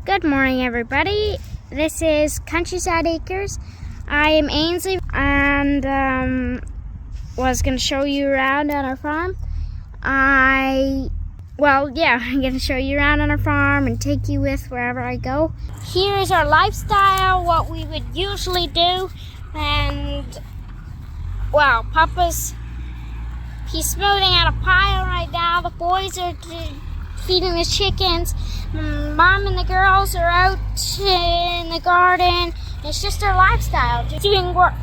Good morning, everybody. This is Countryside Acres. I am Ainsley and was going to show you around on our farm. I'm going to show you around on our farm and take you with wherever I go. Here is our lifestyle, what we would usually do. And, well, he's smoothing out a pile right now. The boys are feeding the chickens. Mom and the girls are out in the garden. It's just our lifestyle, just doing work.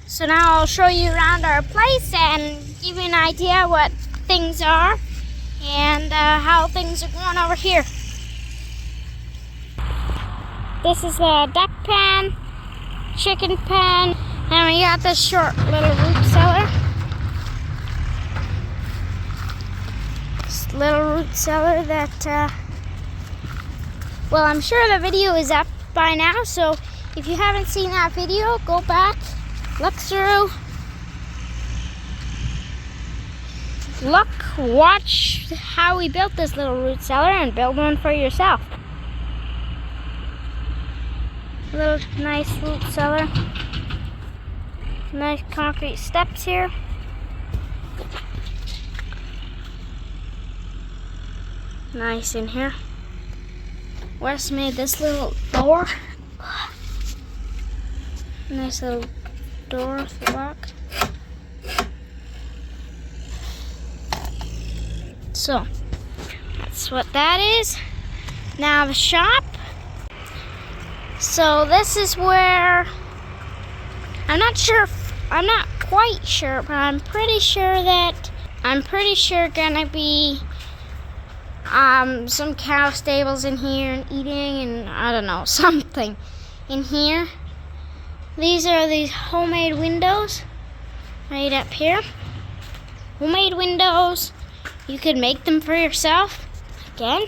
So now I'll show you around our place and give you an idea what things are and how things are going over here. This is the duck pen, chicken pen, and we got this short little root cellar. This little root cellar that, well, I'm sure the video is up by now, so if you haven't seen that video, go back. Look through, watch how we built this little root cellar and build one for yourself. A little nice root cellar. Nice concrete steps here. Nice in here. Wes made this little door. Nice little door with the lock. So that's what that is. Now the shop. So this is where I'm not quite sure, but I'm pretty sure gonna be some cow stables in here and eating and I don't know, something in here. These are these homemade windows right up here. Homemade windows. You could make them for yourself. Again.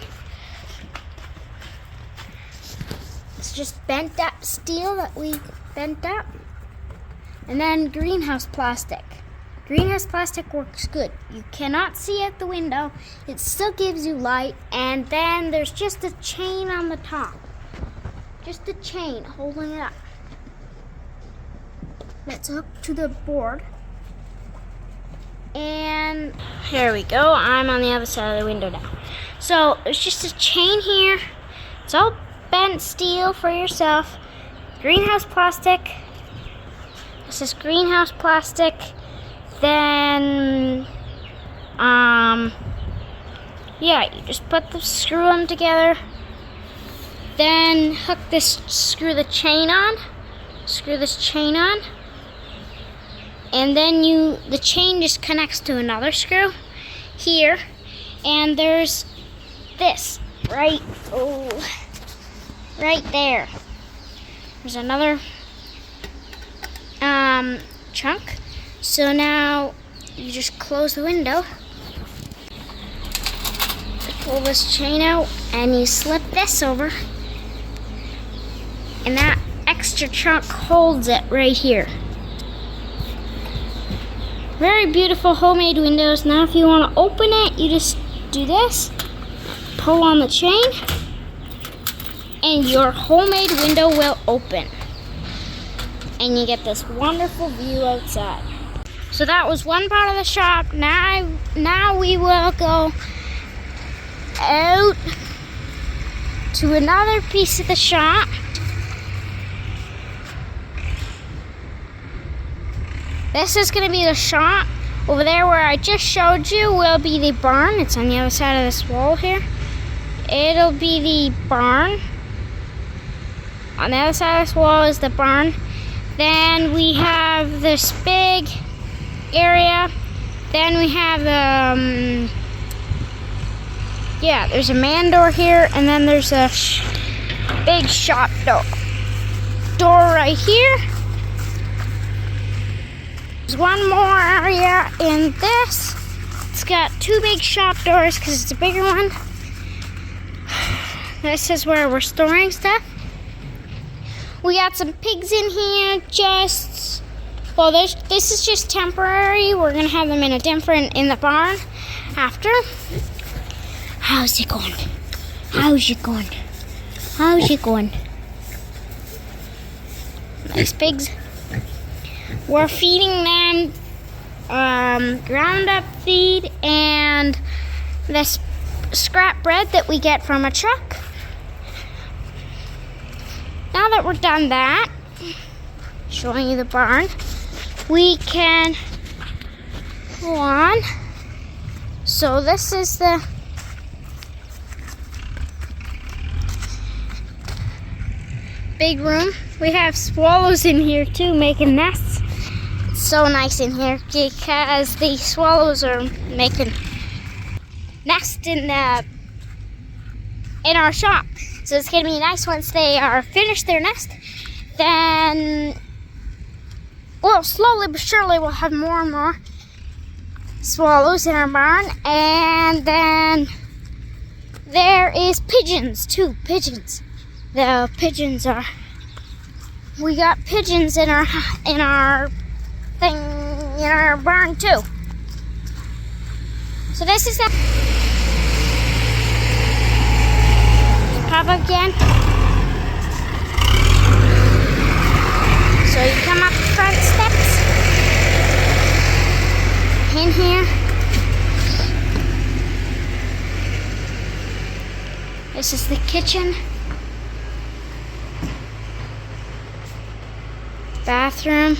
It's just bent up steel that we bent up. And then greenhouse plastic. Greenhouse plastic works good. You cannot see out the window. It still gives you light. And then there's just a chain on the top. Just a chain holding it up. That's hooked to the board. And here we go. I'm on the other side of the window now. So there's just a chain here. It's all bent steel for yourself. Greenhouse plastic. This is greenhouse plastic. Then, you just put screw them together. Then screw the chain on. Screw this chain on. And then the chain just connects to another screw here. And there's this right there. There's another chunk. So now you just close the window. Pull this chain out and you slip this over. And that extra chunk holds it right here. Very beautiful homemade windows. Now if you want to open it, you just do this, pull on the chain, and your homemade window will open. And you get this wonderful view outside. So that was one part of the shop. Now we will go out to another piece of the shop. This is going to be the shop. Over there where I just showed you will be the barn. It's on the other side of this wall here. It'll be the barn. On the other side of this wall is the barn. Then we have this big area. Then we have there's a man door here, and then there's a big shop door right here. There's one more area in this. It's got two big shop doors because it's a bigger one. This is where we're storing stuff. We got some pigs in here. This is just temporary. We're gonna have them in the barn after. How's it going? How's it going? How's it going? Nice pigs. We're feeding them ground up feed and this scrap bread that we get from a truck. Now that we're done that, showing you the barn, we can go on. So this is the big room. We have swallows in here too, making nests. It's so nice in here because the swallows are making nests in our shop. So it's gonna be nice once they are finished their nest. Then, slowly but surely we'll have more and more swallows in our barn. And then there is pigeons too. Pigeons. The pigeons are. We got pigeons in our barn too. So this is pop up again. So you come up the front steps in here. This is the kitchen, bathroom.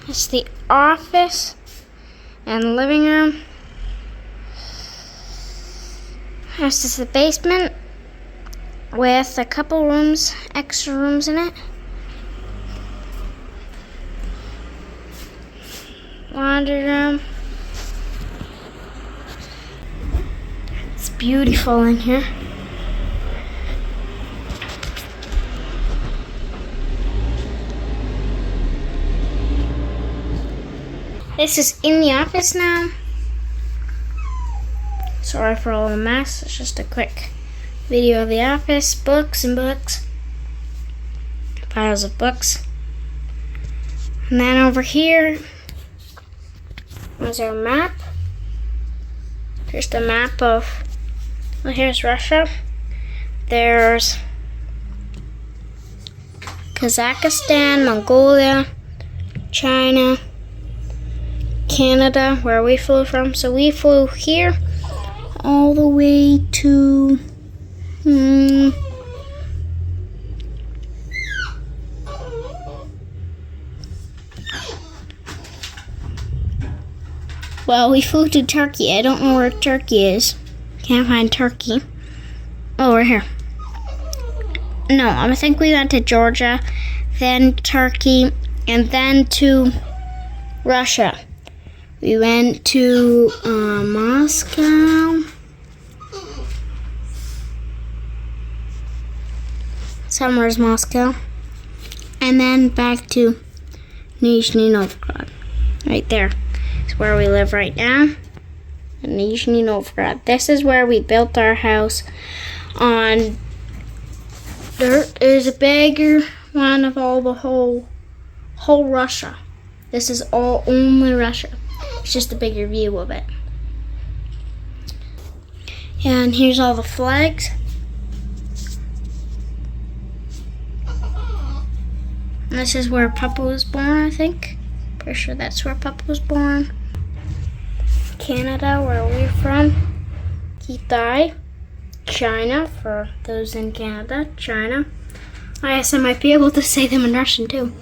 It's the office and living room. This is the basement with a couple rooms, extra rooms in it. Laundry room. It's beautiful in here. This is in the office now. Sorry for all the mess. It's just a quick video of the office. Books and books. Piles of books. And then over here is our map. Here's the map of, here's Russia. There's Kazakhstan, Mongolia, China, Canada, where we flew from. So we flew here all the way to we flew to Turkey. I don't know where Turkey is. Can't find Turkey. Oh, we're here. No, I think we went to Georgia, then Turkey, and then to Russia. We went to Moscow. Somewhere's Moscow. And then back to Nizhny Novgorod. Right there is where we live right now. In Nizhny Novgorod. This is where we built our house on dirt. Is a bigger one of all the whole Russia. This is all only Russia. It's just a bigger view of it. And here's all the flags. And this is where Papa was born, I think. Pretty sure that's where Papa was born. Canada, where we're from. Kitai. China, for those in Canada. China. I guess I might be able to say them in Russian too.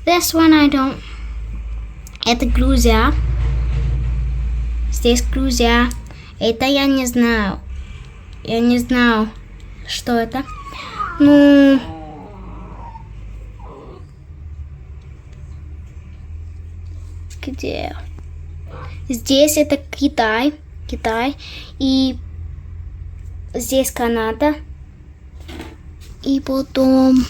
This one I don't. Это Грузия. Здесь Грузия. Это я не знаю. Я не знаю, что это. Ну... Где? Здесь это Китай. И здесь Канада. И потом...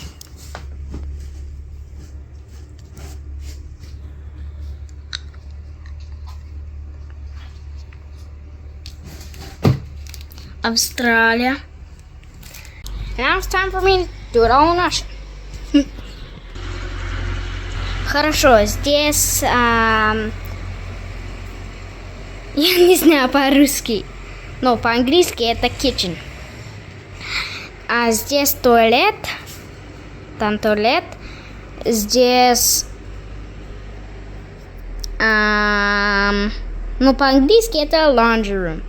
Австралия. Now it's time for me to do it all in Russian. Хорошо, здесь... я не знаю по-русски, но по-английски это kitchen. А здесь туалет. Там туалет. Здесь... ну, по-английски это laundry room.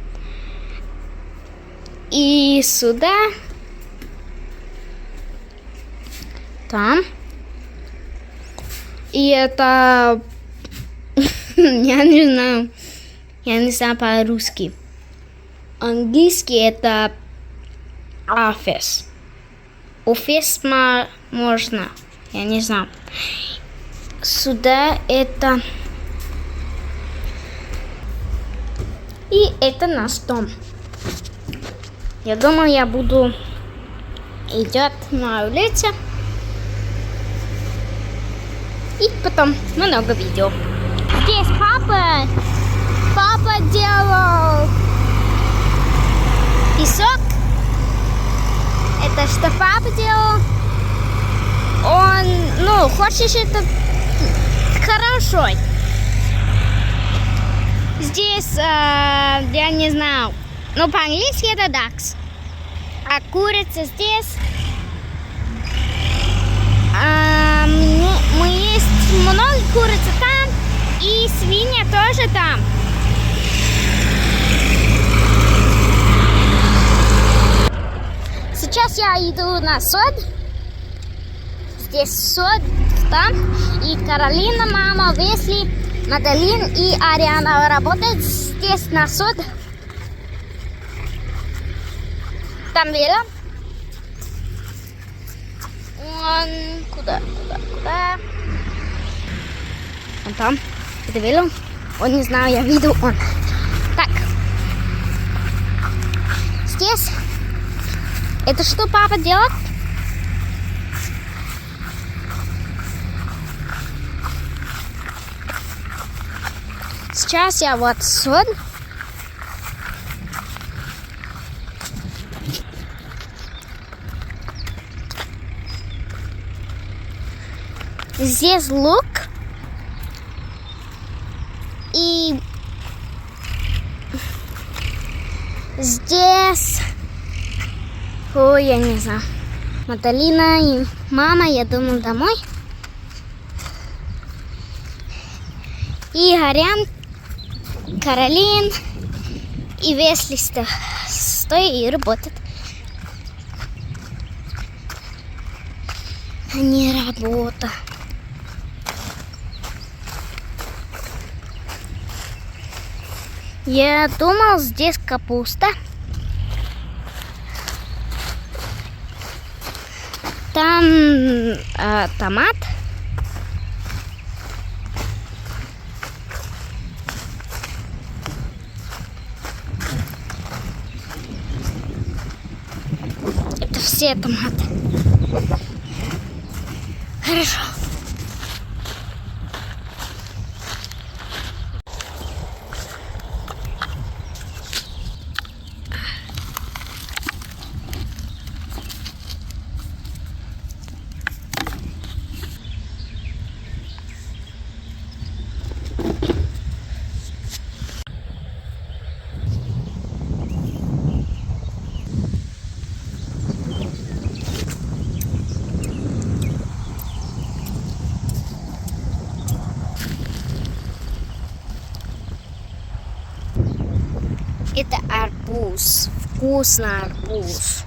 И сюда... Там. И это... я не знаю по-русски. Английский это office. Офис можно. Я не знаю. Сюда это... И это наш дом. Я думаю, я буду идти на улице. И потом много видео. Здесь папа делал песок. Это что папа делал. Он, хочешь это хорошо. Здесь, я не знаю, по-английски это ducks. А курица здесь. Мы есть много курицы там, и свинья тоже там. Сейчас я иду на сад. Здесь сад там, и Каролина, мама, Весли, Мадалин и Ариана работают здесь на сад. Там Вера. Куда? Он там. Это видел? Он не знаю, я видел он. Так. Здесь. Это что папа делает? Сейчас я вот сюда. Здесь лук. И здесь... Ой, я не знаю. Маталина и мама, я думаю, домой. И Арен, Каролин и Весли стоят и работают. Они работают. Я думал, здесь капуста. Там томат. Это все томаты. Хорошо. Это арбуз. Вкусный арбуз.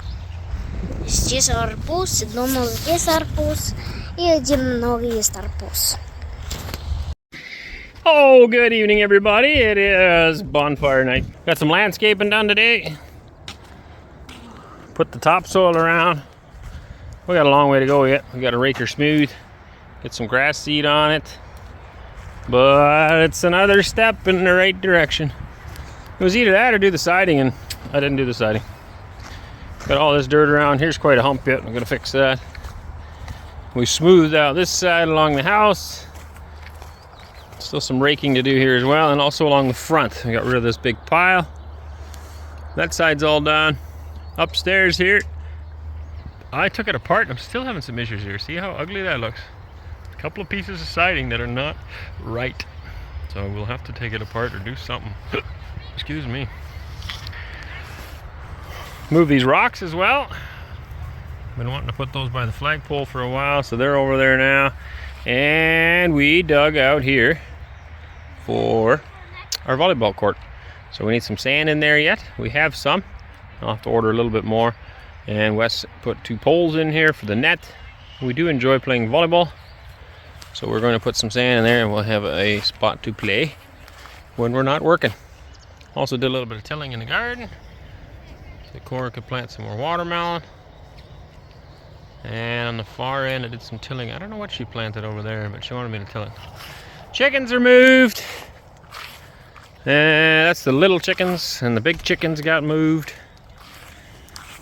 Здесь арбуз. Думал, здесь арбуз. И один много есть арбуз. Oh, good evening, everybody. It is bonfire night. Got some landscaping done today. put the topsoil around. We got a long way to go yet. We got to rake her smooth, get some grass seed on it. But it's another step in the right direction. It was either that or do the siding, and I didn't do the siding. Got all this dirt around. Here's quite a hump yet. I'm going to fix that. We smoothed out this side along the house. Still some raking to do here as well, and also along the front. I got rid of this big pile. That side's all done. Upstairs here, I took it apart. I'm still having some issues here. See how ugly that looks? A couple of pieces of siding that are not right. So we'll have to take it apart or do something. Excuse me. Move these rocks as well. Been wanting to put those by the flagpole for a while, so they're over there now. And we dug out here for our volleyball court. So we need some sand in there yet. We have some. I'll have to order a little bit more. And Wes put 2 poles in here for the net. We do enjoy playing volleyball, so we're going to put some sand in there and we'll have a spot to play when we're not working. Also did a little bit of tilling in the garden. The Cora could plant some more watermelon. And on the far end I did some tilling. I don't know what she planted over there, but she wanted me to till it. Chickens are moved. And that's the little chickens, and the big chickens got moved.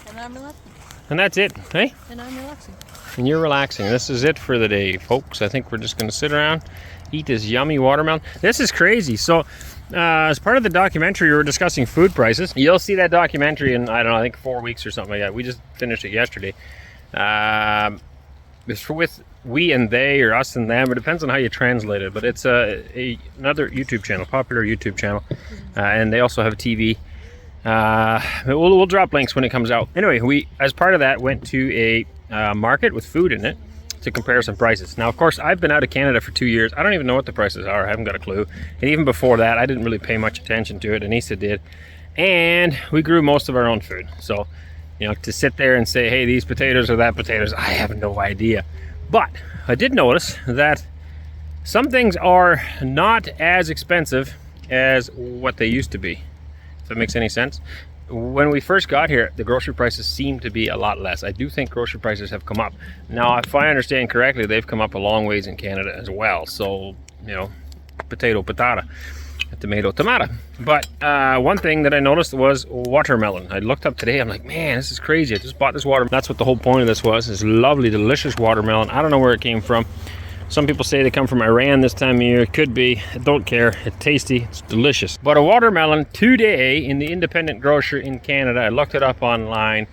And I'm relaxing. And that's it, hey? And I'm relaxing. And you're relaxing. This is it for the day, folks. I think we're just going to sit around, eat this yummy watermelon. This is crazy. So, as part of the documentary, we were discussing food prices. You'll see that documentary in, I don't know, I think 4 weeks or something like that. We just finished it yesterday. It's with we and they, or us and them. It depends on how you translate it. But it's another YouTube channel, popular YouTube channel. And they also have a TV. We'll drop links when it comes out. Anyway, we, as part of that, went to a market with food in it to compare some prices. Now, of course, I've been out of Canada for 2 years. I don't even know what the prices are. I haven't got a clue. And even before that, I didn't really pay much attention to it. Anneesa did. And we grew most of our own food. So, you know, to sit there and say, hey, these potatoes or that potatoes, I have no idea. But I did notice that some things are not as expensive as what they used to be. If that makes any sense. When we first got here, the grocery prices seemed to be a lot less. I do think grocery prices have come up. Now, if I understand correctly, they've come up a long ways in Canada as well. So, you know, potato, patata, tomato, tomato. But one thing that I noticed was watermelon. I looked up today, I'm like, man, this is crazy. I just bought this watermelon. That's what the whole point of this was, this lovely, delicious watermelon. I don't know where it came from. Some people say they come from Iran this time of year. It could be. I don't care. It's tasty. It's delicious. But a watermelon today in the independent grocer in Canada, I looked it up online,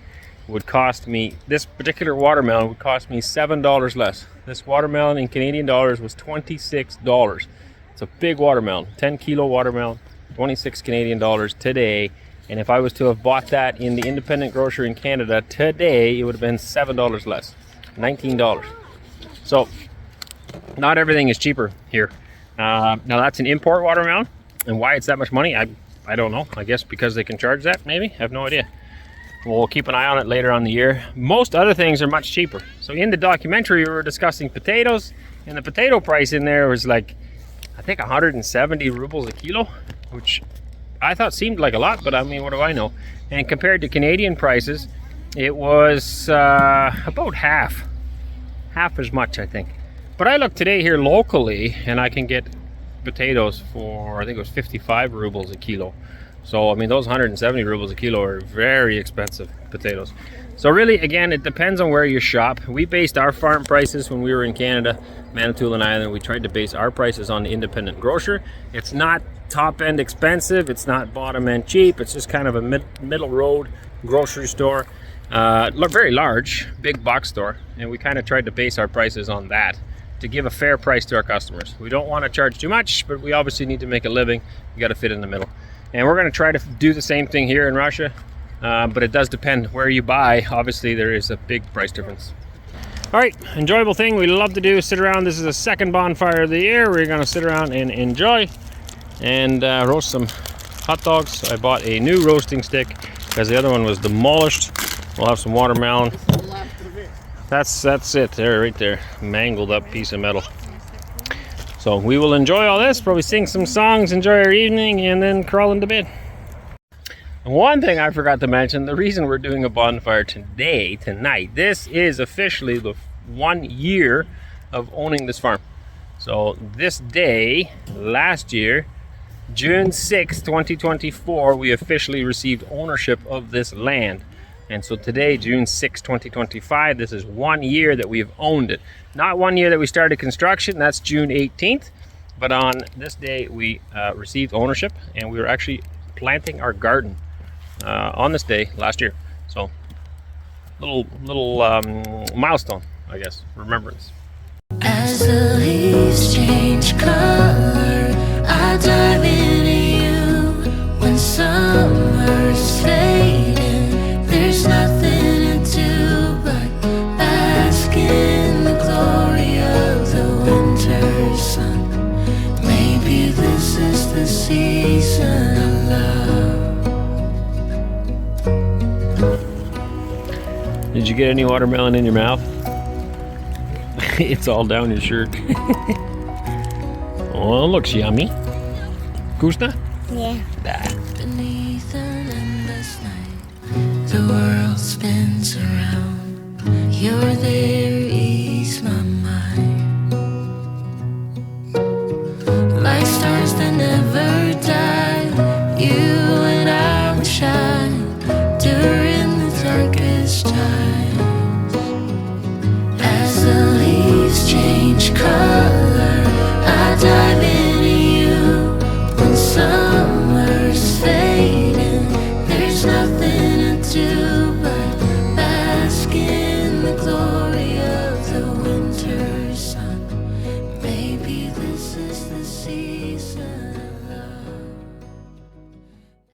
would cost me, this particular watermelon would cost me $7 less. This watermelon in Canadian dollars was $26. It's a big watermelon, 10 kilo watermelon, 26 Canadian dollars today. And if I was to have bought that in the independent grocer in Canada today, it would have been $7 less, $19. So, not everything is cheaper here. Now that's an import watermelon, and why it's that much money, I don't know. I guess because they can charge that, maybe? I have no idea. We'll keep an eye on it later on the year. Most other things are much cheaper. So in the documentary, we were discussing potatoes, and the potato price in there was like, I think 170 rubles a kilo, which I thought seemed like a lot, but I mean, what do I know? And compared to Canadian prices, it was about half as much, I think. But I looked today here locally, and I can get potatoes for, I think it was 55 rubles a kilo. So, I mean, those 170 rubles a kilo are very expensive potatoes. So really, again, it depends on where you shop. We based our farm prices when we were in Canada, Manitoulin Island. We tried to base our prices on the independent grocer. It's not top-end expensive. It's not bottom-end cheap. It's just kind of a middle road grocery store. Very large, big box store. And we kind of tried to base our prices on that, to give a fair price to our customers. We don't want to charge too much, but we obviously need to make a living. We got to fit in the middle. And we're going to try to do the same thing here in Russia, but it does depend where you buy. Obviously, there is a big price difference. All right, enjoyable thing we love to do is sit around. This is the second bonfire of the year. We're going to sit around and enjoy and roast some hot dogs. I bought a new roasting stick because the other one was demolished. We'll have some watermelon. That's it there, right there, mangled up piece of metal. So we will enjoy all this, probably sing some songs, enjoy our evening, and then crawl into bed. And one thing I forgot to mention, the reason we're doing a bonfire tonight, this is officially the 1 year of owning this farm. So this day, last year, June 6, 2024, we officially received ownership of this land. And so today, June 6, 2025, this is 1 year that we've owned it. Not 1 year that we started construction, that's June 18th. But on this day, we received ownership, and we were actually planting our garden on this day last year. So little milestone, I guess, remembrance. As the leaves change color, I dive into you. When summer's fading, there's nothing to do but bask in the glory of the winter sun. Maybe this is the season of love. Did you get any watermelon in your mouth? It's all down your shirt. Oh, looks yummy. Gusta? Yeah. Beneath an endless night, the world spins around. You're there, ease my mind. Like stars that never die, you and I will shine during the darkest time.